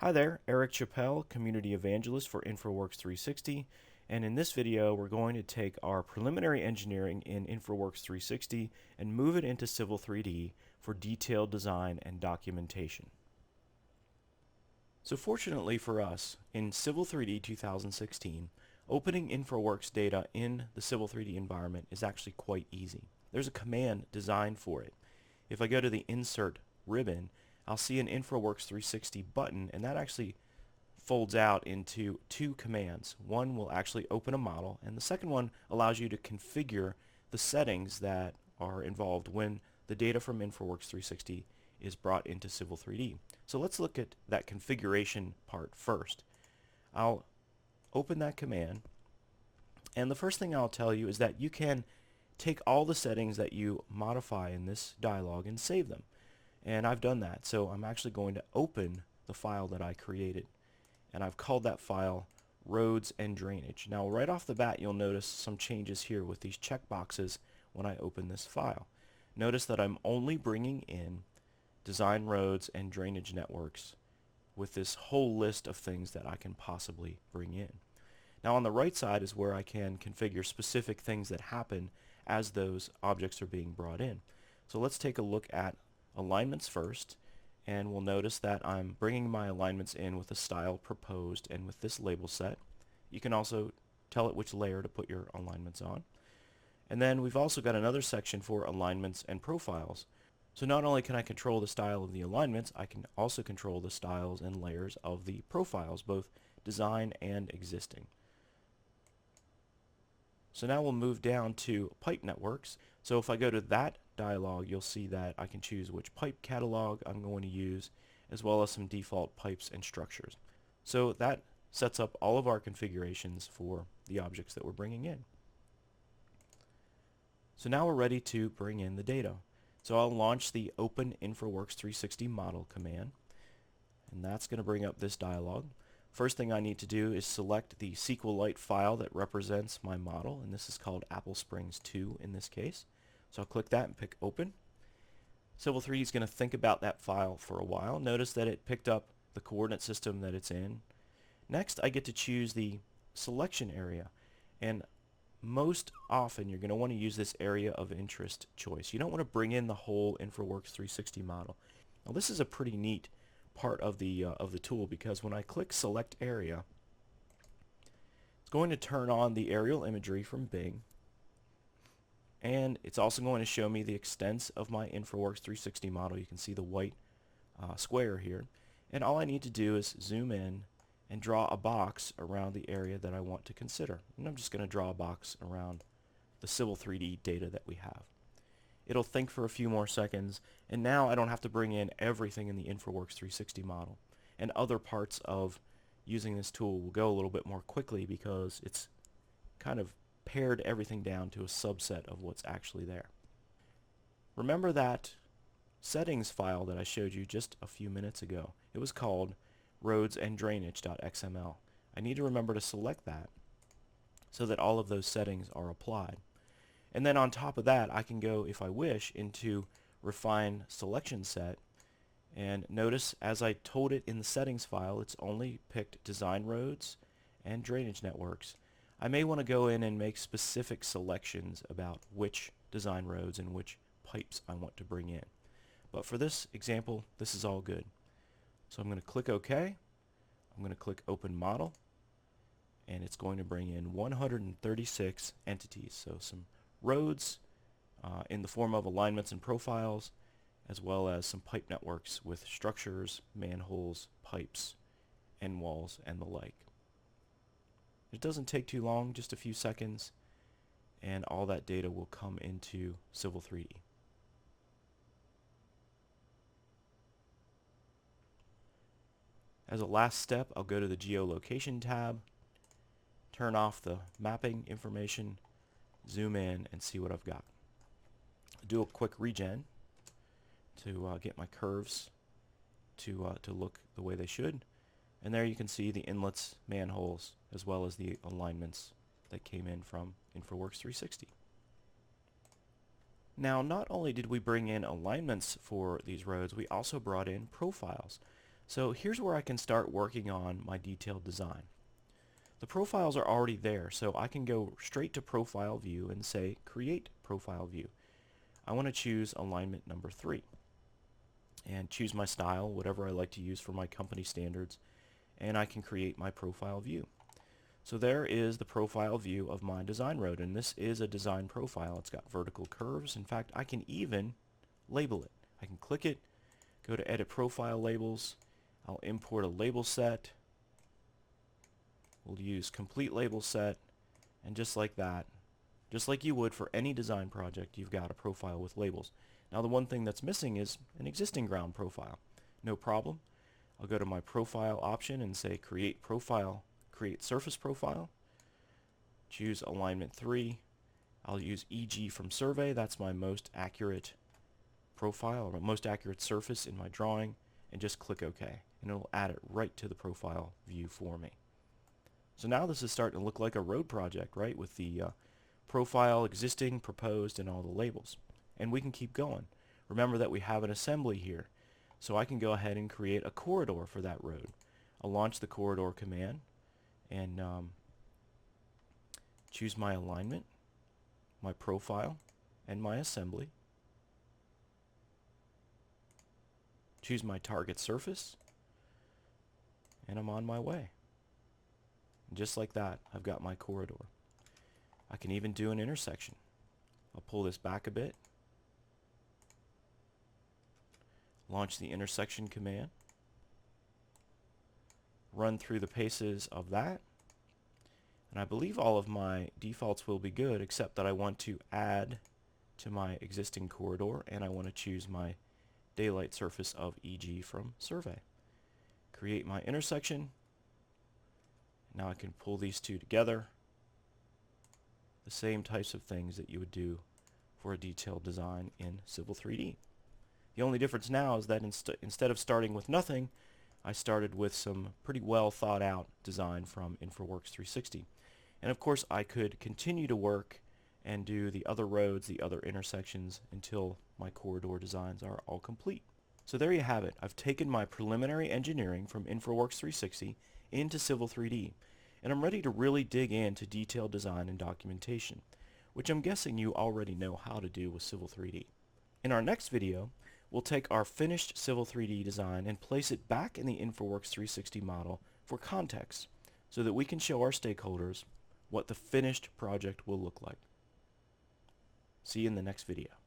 Hi there, Eric Chappelle, Community Evangelist for InfraWorks 360, and in this video we're going to take our preliminary engineering in InfraWorks 360 and move it into Civil 3D for detailed design and documentation. So fortunately for us, in Civil 3D 2016, opening InfraWorks data in the Civil 3D environment is actually quite easy. There's a command designed for it. If I go to the Insert ribbon, I'll see an InfraWorks 360 button, and that actually folds out into two commands. One will actually open a model, and the second one allows you to configure the settings that are involved when the data from InfraWorks 360 is brought into Civil 3D. So let's look at that configuration part first. I'll open that command, and the first thing I'll tell you is that you can take all the settings that you modify in this dialog and save them. And I've done that, so I'm actually going to open the file that I created, and I've called that file roads and drainage. Now right off the bat you'll notice some changes here with these checkboxes when I open this file. Notice that I'm only bringing in design roads and drainage networks with this whole list of things that I can possibly bring in. Now on the right side is where I can configure specific things that happen as those objects are being brought in. So let's take a look at alignments first, and we'll notice that I'm bringing my alignments in with the style proposed and with this label set. You can also tell it which layer to put your alignments on. And then we've also got another section for alignments and profiles. So not only can I control the style of the alignments, I can also control the styles and layers of the profiles, both design and existing. So now we'll move down to pipe networks. So if I go to that dialog, you'll see that I can choose which pipe catalog I'm going to use, as well as some default pipes and structures. So that sets up all of our configurations for the objects that we're bringing in. So now we're ready to bring in the data. So I'll launch the Open InfraWorks 360 Model command, and that's going to bring up this dialog. First thing I need to do is select the SQLite file that represents my model, and this is called Apple Springs 2 in this case. So I'll click that and pick Open. Civil 3D is going to think about that file for a while. Notice that it picked up the coordinate system that it's in. Next, I get to choose the selection area, and most often you're going to want to use this area of interest choice. You don't want to bring in the whole InfraWorks 360 model. Now this is a pretty neat part of the tool, because when I click Select Area, it's going to turn on the aerial imagery from Bing, and it's also going to show me the extents of my InfraWorks 360 model. You can see the white square here, and all I need to do is zoom in and draw a box around the area that I want to consider. And I'm just going to draw a box around the Civil 3D data that we have. It'll think for a few more seconds, and now I don't have to bring in everything in the InfraWorks 360 model. And other parts of using this tool will go a little bit more quickly because it's kind of pared everything down to a subset of what's actually there. Remember that settings file that I showed you just a few minutes ago. It was called roads and drainage.xml. I need to remember to select that so that all of those settings are applied. And then on top of that, I can go, if I wish, into Refine Selection Set, and notice as I told it in the settings file, it's only picked design roads and drainage networks. I may want to go in and make specific selections about which design roads and which pipes I want to bring in. But for this example, this is all good. So I'm going to click OK. I'm going to click Open Model, and it's going to bring in 136 entities. So some roads in the form of alignments and profiles, as well as some pipe networks with structures, manholes, pipes, end walls, and the like. It doesn't take too long, just a few seconds, and all that data will come into Civil 3D. As a last step, I'll go to the Geolocation tab, turn off the mapping information, zoom in, and see what I've got. Do a quick regen to get my curves to look the way they should. And there you can see the inlets, manholes, as well as the alignments that came in from InfraWorks 360. Now, not only did we bring in alignments for these roads, we also brought in profiles. So here's where I can start working on my detailed design. The profiles are already there, so I can go straight to Profile View and say Create Profile View. I want to choose alignment number 3 and choose my style, whatever I like to use for my company standards, and I can create my profile view. So there is the profile view of my design road, and this is a design profile. It's got vertical curves. In fact, I can even label it. I can click it, go to Edit Profile Labels. I'll import a label set. We'll use Complete Label Set, and just like that, just like you would for any design project, you've got a profile with labels. Now the one thing that's missing is an existing ground profile. No problem. I'll go to my Profile option and say Create Profile, Create Surface Profile. Choose Alignment 3. I'll use EG from Survey. That's my most accurate profile, or most accurate surface in my drawing, and just click OK. And it'll add it right to the profile view for me. So now this is starting to look like a road project, right? With the profile, existing, proposed, and all the labels. And we can keep going. Remember that we have an assembly here. So I can go ahead and create a corridor for that road. I'll launch the corridor command and choose my alignment, my profile, and my assembly. Choose my target surface, and I'm on my way. And just like that, I've got my corridor. I can even do an intersection. I'll pull this back a bit, launch the intersection command, run through the paces of that, and I believe all of my defaults will be good, except that I want to add to my existing corridor, and I want to choose my daylight surface of EG from Survey. Create my intersection. Now I can pull these two together. The same types of things that you would do for a detailed design in Civil 3D. The only difference now is that instead of starting with nothing, I started with some pretty well thought out design from InfraWorks 360. And of course I could continue to work and do the other roads, the other intersections, until my corridor designs are all complete. So there you have it. I've taken my preliminary engineering from InfraWorks 360 into Civil 3D, and I'm ready to really dig into detailed design and documentation, which I'm guessing you already know how to do with Civil 3D. In our next video, we'll take our finished Civil 3D design and place it back in the InfraWorks 360 model for context, so that we can show our stakeholders what the finished project will look like. See you in the next video.